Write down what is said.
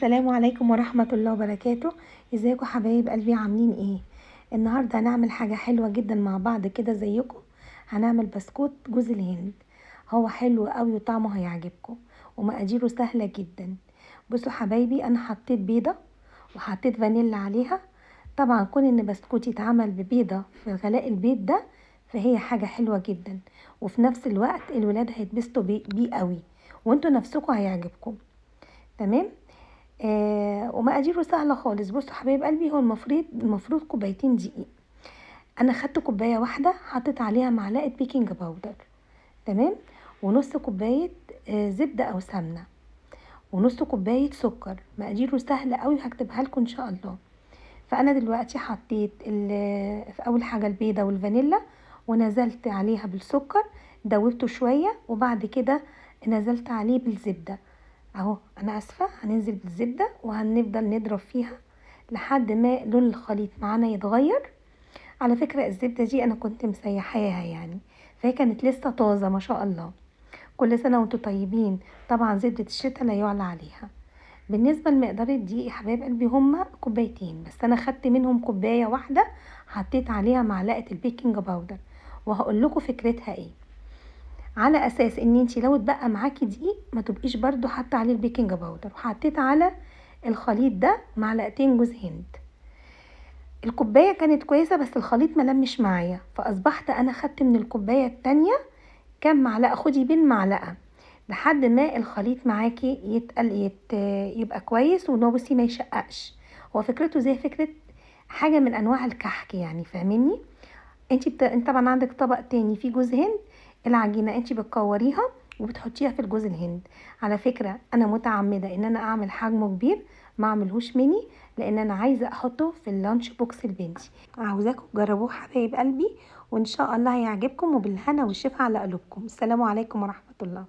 السلام عليكم ورحمة الله وبركاته. ازيكم حبايب قلبي، عاملين ايه؟ النهاردة هنعمل حاجة حلوة جدا مع بعض كده زيكم. هنعمل بسكوت جوز الهند. هو حلو قوي وطعمه هيعجبكم ومقاديره سهلة جدا. بصوا حبايبي، انا حطيت بيضة وحطيت فانيلا عليها. طبعا كون ان بسكوت يتعمل ببيضة في غلاء البيض ده فهي حاجة حلوة جدا، وفي نفس الوقت الولاد هيتبسطوا بيه قوي وانتوا نفسكم هيعجبكم. تمام. ومقاديره سهله خالص. بصوا حبايب قلبي، هو المفروض كوبايتين دقيق. انا خدت كوبايه واحده حطيت عليها معلقه بيكنج باودر، تمام، ونص كوبايه زبده او سمنه، ونص كوبايه سكر. مقاديره سهله قوي وهكتبها لكم ان شاء الله. فانا دلوقتي حطيت في اول حاجه البيضه والفانيلا، ونزلت عليها بالسكر، دوبته شويه، وبعد كده نزلت عليه بالزبده. اهو انا اسفه، هننزل بالزبده وهنفضل نضرب فيها لحد ما لون الخليط معانا يتغير. على فكره الزبده دي انا كنت مسيحاها يعني، فهي كانت لسه طازه ما شاء الله. كل سنه وانتم طيبين. طبعا زبده الشتاء لا يعلى عليها. بالنسبه لمقدار الدقيق يا حبايب قلبي، هما كوبايتين بس انا خدت منهم كوبايه واحده حطيت عليها معلقه البيكنج باودر، وهقول لكم فكرتها ايه. على اساس ان انتي لو اتبقى معاكي دقيق ما تبقيش برضو حاطه عليه البيكنج باودر. وحطيت على الخليط ده معلقتين جوز هند. الكوبايه كانت كويسه بس الخليط ملمش معايا، فاصبحت انا خدت من الكوبايه التانية كام معلقه، خدي بالمعلقه لحد ما الخليط معاكي يبقى كويس ونوبسي ما يشققش. هو فكرته زي فكره حاجه من انواع الكحك يعني، فاهميني؟ انت طبعا عندك طبق تاني فيه جوز هند. العجينه انت بتكوريها وبتحطيها في الجوز الهند. على فكره انا متعمده ان انا اعمل حجمه كبير، ما اعملهوش ميني، لان انا عايزه احطه في اللانش بوكس لبنتي. عاوزاكم تجربوه حبايب قلبي، وان شاء الله هيعجبكم، وبالهنا والشفا على قلوبكم. السلام عليكم ورحمه الله.